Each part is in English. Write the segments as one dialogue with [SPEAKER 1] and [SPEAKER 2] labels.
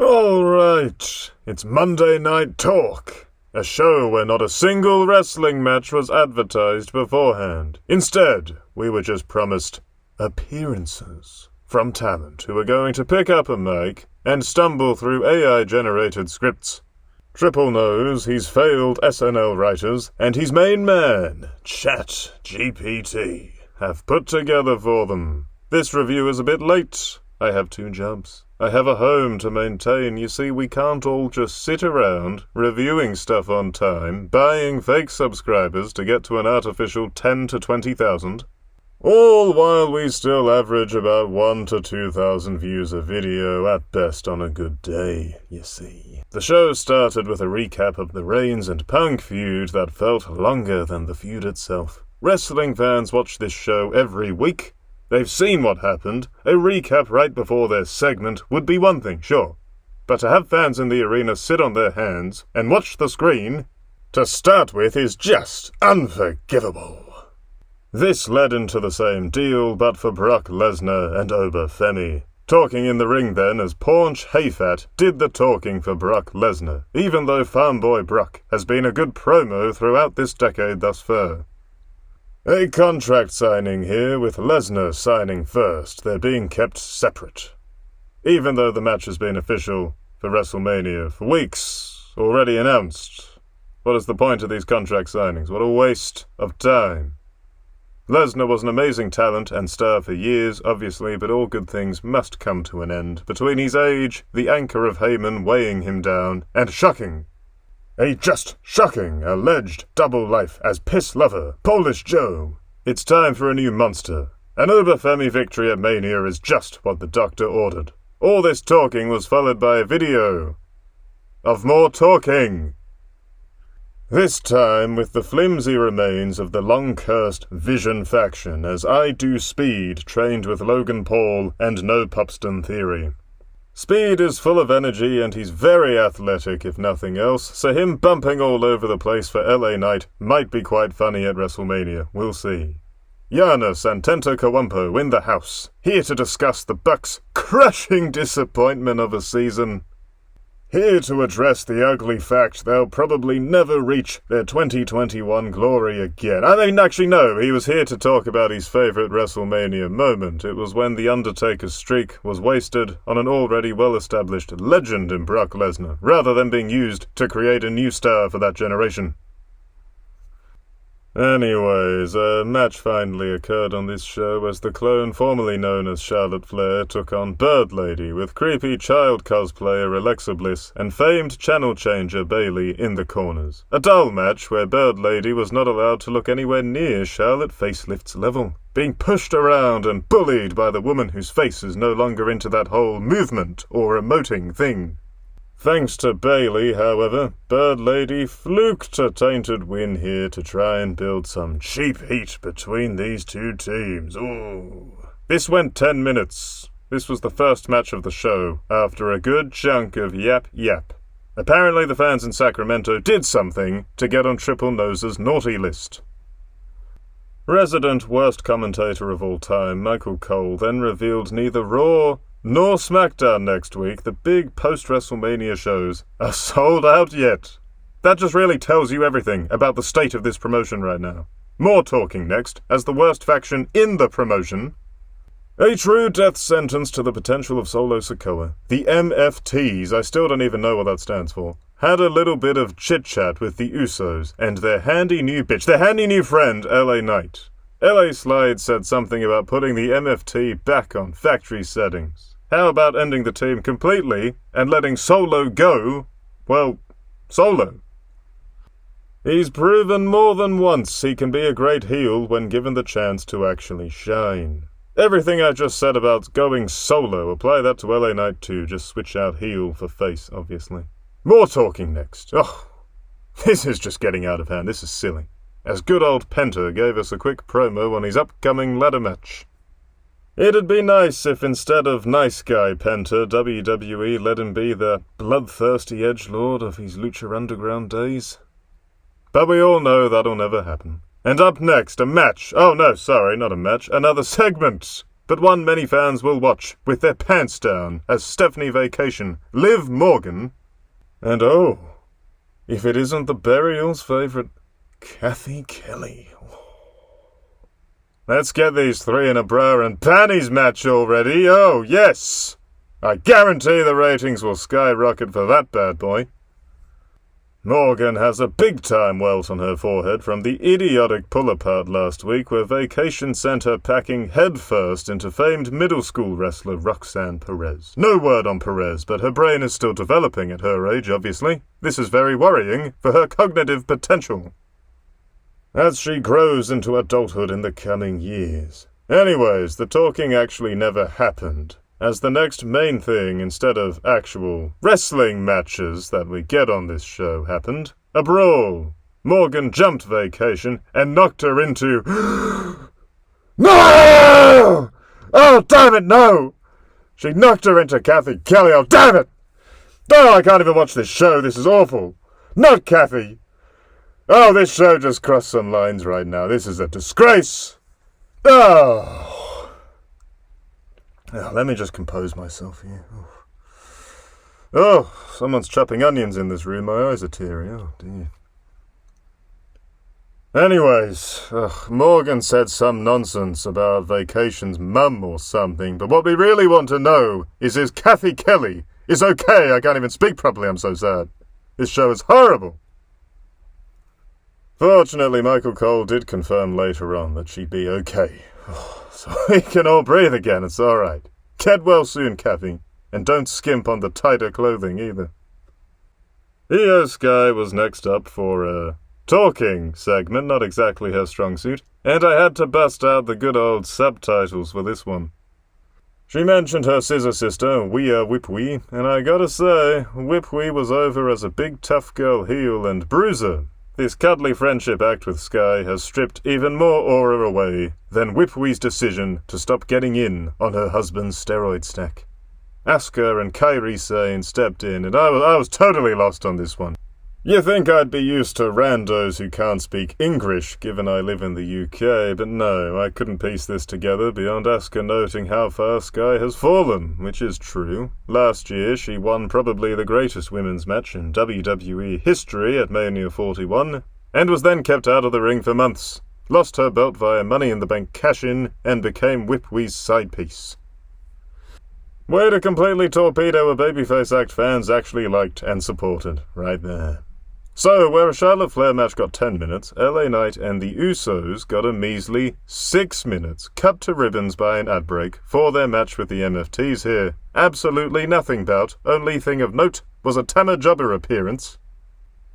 [SPEAKER 1] Alright, it's Monday Night Talk, a show where not a single wrestling match was advertised beforehand. Instead, we were just promised appearances from talent who are going to pick up a mic and stumble through AI-generated scripts. Triple knows he's failed SNL writers, and his main man, ChatGPT, have put together for them. This review is a bit late. I have 2 jobs. I have a home to maintain. You see, we can't all just sit around, reviewing stuff on time, buying fake subscribers to get to an artificial 10 to 20,000. All while we still average about 1 to 2,000 views a video at best on a good day, you see. The show started with a recap of the Reigns and Punk feud that felt longer than the feud itself. Wrestling fans watch this show every week. They've seen what happened. A recap right before their segment would be one thing, sure. But to have fans in the arena sit on their hands and watch the screen, to start with, is just unforgivable. This led into the same deal, but for Brock Lesnar and Oba Femi. Talking in the ring then, as Paunch Hayfat did the talking for Brock Lesnar, even though Farmboy Brock has been a good promo throughout this decade thus far. A contract signing here, with Lesnar signing first. They're being kept separate. Even though the match has been official for WrestleMania for weeks, already announced. What is the point of these contract signings? What a waste of time. Lesnar was an amazing talent and star for years, obviously, but all good things must come to an end. Between his age, the anchor of Heyman weighing him down, and a just shocking alleged double life as piss lover, Polish Joe. It's time for a new monster. An Oba Femi victory at Mania is just what the doctor ordered. All this talking was followed by a video of more talking. This time with the flimsy remains of the long-cursed Vision faction, as iShowSpeed trained with Logan Paul and No Pupston Theory. Speed is full of energy and he's very athletic if nothing else, so him bumping all over the place for LA Knight might be quite funny at WrestleMania, we'll see. Giannis and Tenta Kawampo in the house, here to discuss the Bucks' crushing disappointment of a season. Here to address the ugly fact they'll probably never reach their 2021 glory again. I mean, actually no, he was here to talk about his favourite WrestleMania moment. It was when The Undertaker's streak was wasted on an already well-established legend in Brock Lesnar, rather than being used to create a new star for that generation. Anyways, a match finally occurred on this show as the clone formerly known as Charlotte Flair took on Bird Lady with creepy child cosplayer Alexa Bliss and famed channel changer Bayley in the corners. A dull match where Bird Lady was not allowed to look anywhere near Charlotte Facelift's level, being pushed around and bullied by the woman whose face is no longer into that whole movement or emoting thing. Thanks to Bayley, however, Bird Lady fluked a tainted win here to try and build some cheap heat between these two teams. Ooh. This went 10 minutes. This was the first match of the show, after a good chunk of yap. Apparently the fans in Sacramento did something to get on Triple Nose's naughty list. Resident worst commentator of all time, Michael Cole, then revealed neither Raw nor SmackDown next week. The big post-WrestleMania shows are sold out yet. That just really tells you everything about the state of this promotion right now. More talking next, as the worst faction in the promotion. A true death sentence to the potential of Solo Sikoa. The MFTs, I still don't even know what that stands for, had a little bit of chit-chat with the Usos and their handy new friend, LA Knight. LA Slide said something about putting the MFT back on factory settings. How about ending the team completely and letting Solo go, well, solo? He's proven more than once he can be a great heel when given the chance to actually shine. Everything I just said about going solo, apply that to LA Knight too, just switch out heel for face, obviously. More talking next. Oh, this is just getting out of hand, this is silly. As good old Penta gave us a quick promo on his upcoming ladder match. It'd be nice if instead of nice guy Penta, WWE let him be the bloodthirsty edgelord of his Lucha Underground days. But we all know that'll never happen. And up next, a match. Oh no, sorry, not a match. Another segment. but one many fans will watch with their pants down as Stephanie Vacation, Liv Morgan, and oh, if it isn't the Burial's favourite, Cathy Kelly. Let's get these three in a bra and panties match already. Oh, yes! I guarantee the ratings will skyrocket for that bad boy. Morgan has a big-time welt on her forehead from the idiotic pull-apart last week where Vacation sent her packing headfirst into famed middle school wrestler Roxanne Perez. No word on Perez, but her brain is still developing at her age, obviously. This is very worrying for her cognitive potential as she grows into adulthood in the coming years. Anyways, the talking actually never happened, as the next main thing, instead of actual wrestling matches that we get on this show, happened. A brawl. Morgan jumped Vacation and knocked her into... No! Oh, damn it, no! She knocked her into Cathy Kelly, oh, damn it! Oh, I can't even watch this show, this is awful. Not Cathy! Oh, this show just crossed some lines right now. This is a disgrace. Oh, let me just compose myself here. Oh, someone's chopping onions in this room. My eyes are teary. Oh, dear. Anyways, Morgan said some nonsense about Vacation's mum or something, but what we really want to know is Cathy Kelly is okay. I can't even speak properly, I'm so sad. This show is horrible. Fortunately, Michael Cole did confirm later on that she'd be okay. So we can all breathe again, it's alright. Get well soon, Cathy, and don't skimp on the tighter clothing either. Iyo Sky was next up for a talking segment, not exactly her strong suit, and I had to bust out the good old subtitles for this one. She mentioned her scissor sister, Wea Whipwee, and I gotta say, Whipwee was over as a big tough girl heel and bruiser. This cuddly friendship act with Sky has stripped even more aura away than Whipwee's decision to stop getting in on her husband's steroid stack. Asuka and Kairi Sane stepped in, and I was totally lost on this one. You think I'd be used to randos who can't speak English, given I live in the UK, but no, I couldn't piece this together beyond Asuka noting how far Sky has fallen, which is true. Last year, she won probably the greatest women's match in WWE history at Mania 41, and was then kept out of the ring for months, lost her belt via Money in the Bank cash-in, and became Whipwee's side piece. Way to completely torpedo a babyface act fans actually liked and supported, right there. So, where a Charlotte Flair match got 10 minutes, LA Knight and the Usos got a measly 6 minutes, cut to ribbons by an ad break, for their match with the MFTs here. Absolutely nothing bout, only thing of note was a Tama Jobber appearance,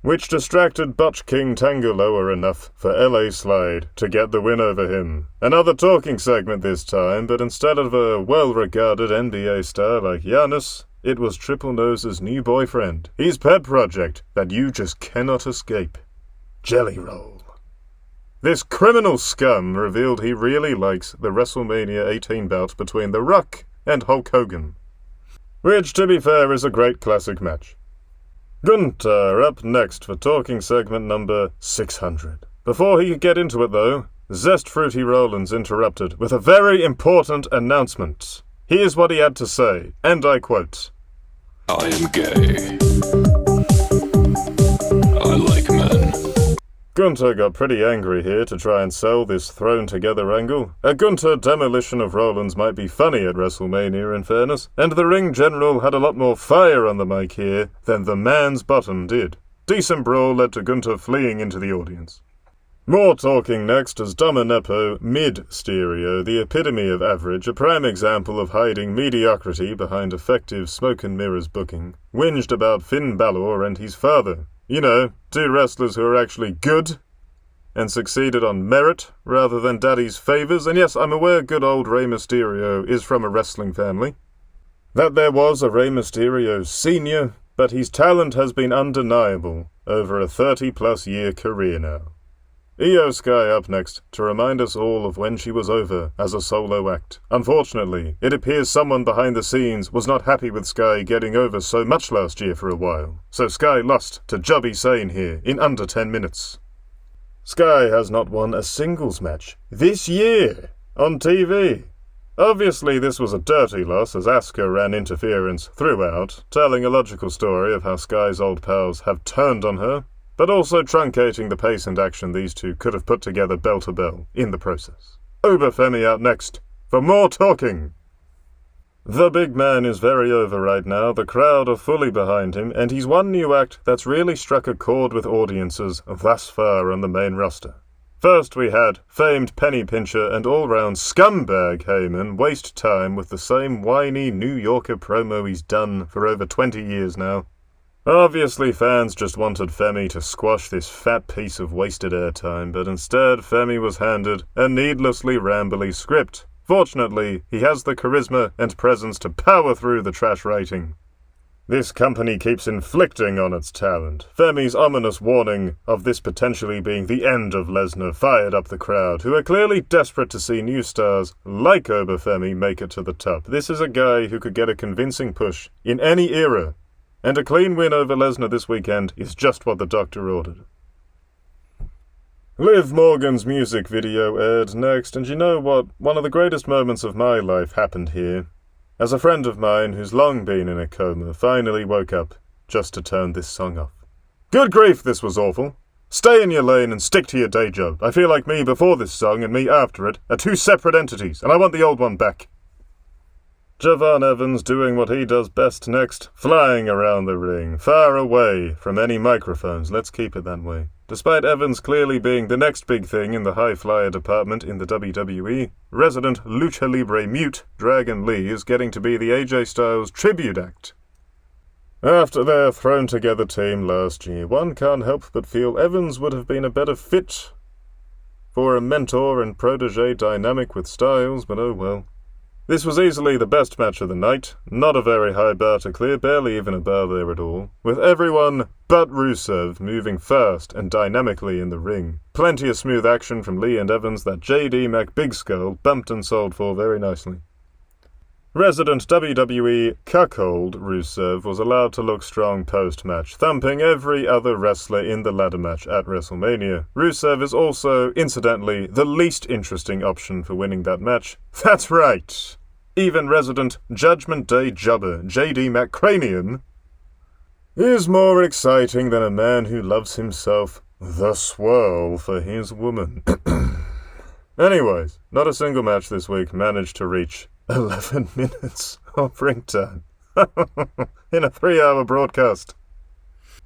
[SPEAKER 1] which distracted Butch King Tangaloa enough for LA Slide to get the win over him. Another talking segment this time, but instead of a well-regarded NBA star like Giannis, it was Triple Nose's new boyfriend, his pet project that you just cannot escape. Jelly Roll. This criminal scum revealed he really likes the WrestleMania 18 bout between The Rock and Hulk Hogan, which, to be fair, is a great classic match. Gunther up next for talking segment number 600. Before he could get into it, though, Zest Fruity Rollins interrupted with a very important announcement. Here's what he had to say, and I quote,
[SPEAKER 2] I am gay. I like men.
[SPEAKER 1] Gunther got pretty angry here to try and sell this thrown-together angle. A Gunther demolition of Rollins might be funny at WrestleMania, in fairness, and the ring general had a lot more fire on the mic here than the man's bottom did. Decent brawl led to Gunther fleeing into the audience. More talking next as Dominepo mid-stereo, the epitome of average, a prime example of hiding mediocrity behind effective smoke and mirrors booking, whinged about Finn Balor and his father. You know, two wrestlers who are actually good and succeeded on merit rather than daddy's favors, and yes, I'm aware good old Rey Mysterio is from a wrestling family. That there was a Rey Mysterio Sr., but his talent has been undeniable over a 30-plus year career now. Iyo Sky up next to remind us all of when she was over as a solo act. Unfortunately, it appears someone behind the scenes was not happy with Sky getting over so much last year for a while, so Sky lost to Jobby Sane here in under 10 minutes. Sky has not won a singles match this year on TV. Obviously this was a dirty loss as Asuka ran interference throughout, telling a logical story of how Sky's old pals have turned on her, but also truncating the pace and action these two could have put together bell to bell in the process. Oba Femi out next, for more talking! The big man is very over right now, the crowd are fully behind him, and he's one new act that's really struck a chord with audiences thus far on the main roster. First we had famed penny pincher and all-round scumbag Heyman waste time with the same whiny New Yorker promo he's done for over 20 years now. Obviously fans just wanted Femi to squash this fat piece of wasted airtime, but instead Femi was handed a needlessly rambly script. Fortunately, he has the charisma and presence to power through the trash writing. This company keeps inflicting on its talent. Femi's ominous warning of this potentially being the end of Lesnar fired up the crowd, who are clearly desperate to see new stars like Oba Femi make it to the top. This is a guy who could get a convincing push in any era, and a clean win over Lesnar this weekend is just what the doctor ordered. Liv Morgan's music video aired next, and you know what? One of the greatest moments of my life happened here. As a friend of mine who's long been in a coma finally woke up just to turn this song off. Good grief, this was awful. Stay in your lane and stick to your day job. I feel like me before this song and me after it are two separate entities, and I want the old one back. Javon Evans doing what he does best next, flying around the ring, far away from any microphones. Let's keep it that way. Despite Evans clearly being the next big thing in the high-flyer department in the WWE, resident Lucha Libre mute Dragon Lee is getting to be the AJ Styles tribute act. After their thrown-together team last year, one can't help but feel Evans would have been a better fit for a mentor and protege dynamic with Styles, but oh well. This was easily the best match of the night, not a very high bar to clear, barely even a bar there at all, with everyone but Rusev moving fast and dynamically in the ring. Plenty of smooth action from Lee and Evans that JD McBigskull bumped and sold for very nicely. Resident WWE cuckold Rusev was allowed to look strong post-match, thumping every other wrestler in the ladder match at WrestleMania. Rusev is also, incidentally, the least interesting option for winning that match. That's right! Even resident Judgment Day jobber JD McCranium is more exciting than a man who loves himself the swirl for his woman. Anyways, not a single match this week managed to reach 11 minutes of ring time in a 3-hour broadcast.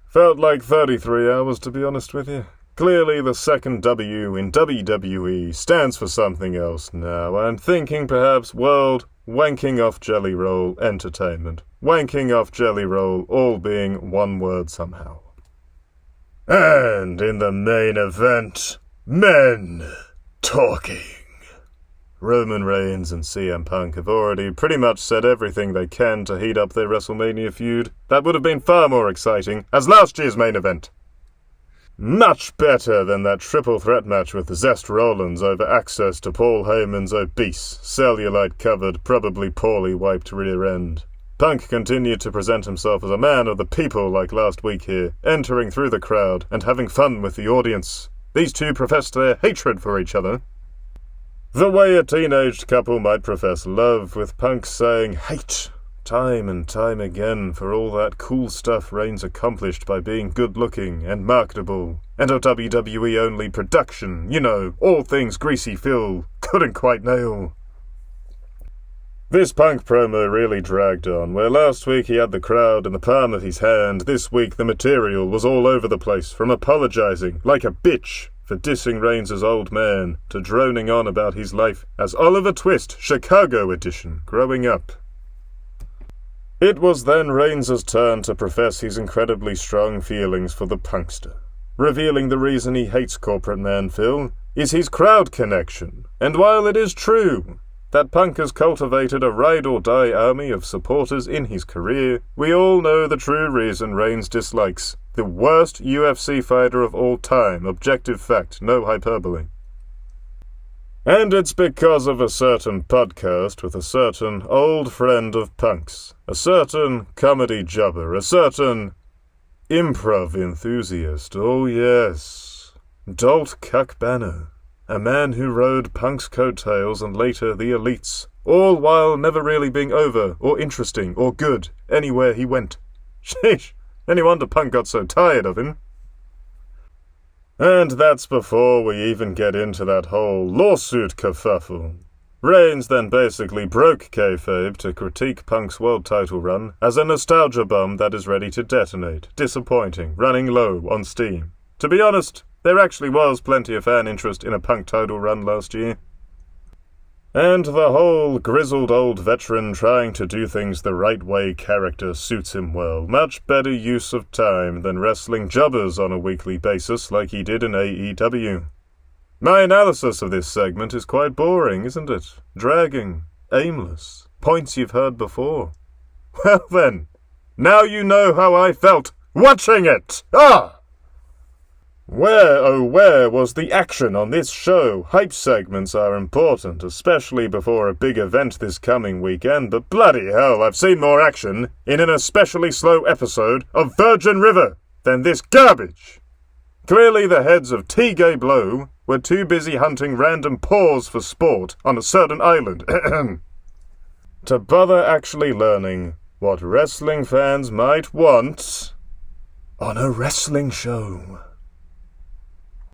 [SPEAKER 1] Felt like 33 hours, to be honest with you. Clearly the second W in WWE stands for something else now. I'm thinking perhaps World Wanking Off Jelly Roll Entertainment. Wanking Off Jelly Roll all being one word somehow. And in the main event, men talking. Roman Reigns and CM Punk have already pretty much said everything they can to heat up their WrestleMania feud. That would have been far more exciting as last year's main event. Much better than that triple threat match with Seth Rollins over access to Paul Heyman's obese, cellulite-covered, probably poorly wiped rear end. Punk continued to present himself as a man of the people like last week here, entering through the crowd and having fun with the audience. These two professed their hatred for each other, the way a teenaged couple might profess love, with Punk saying hate time and time again for all that cool stuff Reigns accomplished by being good-looking and marketable, and a WWE-only production, you know, all things Greasy Phil couldn't quite nail. This Punk promo really dragged on, where last week he had the crowd in the palm of his hand, this week the material was all over the place, from apologizing like a bitch for dissing Reigns' old man, to droning on about his life as Oliver Twist, Chicago edition, growing up. It was then Reigns' turn to profess his incredibly strong feelings for the Punkster, revealing the reason he hates corporate man Phil is his crowd connection, and while it is true that Punk has cultivated a ride-or-die army of supporters in his career, we all know the true reason Reigns dislikes the worst UFC fighter of all time. Objective fact, no hyperbole. And it's because of a certain podcast with a certain old friend of Punk's, a certain comedy jobber, a certain improv enthusiast, oh yes, Dolt Cuck Banner, a man who rode Punk's coattails and later the Elite's all while never really being over, or interesting, or good, anywhere he went. Sheesh, any wonder Punk got so tired of him. And that's before we even get into that whole lawsuit kerfuffle. Reigns then basically broke kayfabe to critique Punk's world title run as a nostalgia bomb that is ready to detonate, disappointing, running low on steam. To be honest, there actually was plenty of fan interest in a Punk title run last year. And the whole grizzled old veteran trying to do things the right way character suits him well. Much better use of time than wrestling jobbers on a weekly basis like he did in AEW. My analysis of this segment is quite boring, isn't it? Dragging, aimless, points you've heard before. Well then, now you know how I felt watching it! Ah! Where, oh where, was the action on this show? Hype segments are important, especially before a big event this coming weekend, but bloody hell, I've seen more action in an especially slow episode of Virgin River than this garbage! Clearly the heads of T-Gay Blow were too busy hunting random paws for sport on a certain island to bother actually learning what wrestling fans might want on a wrestling show.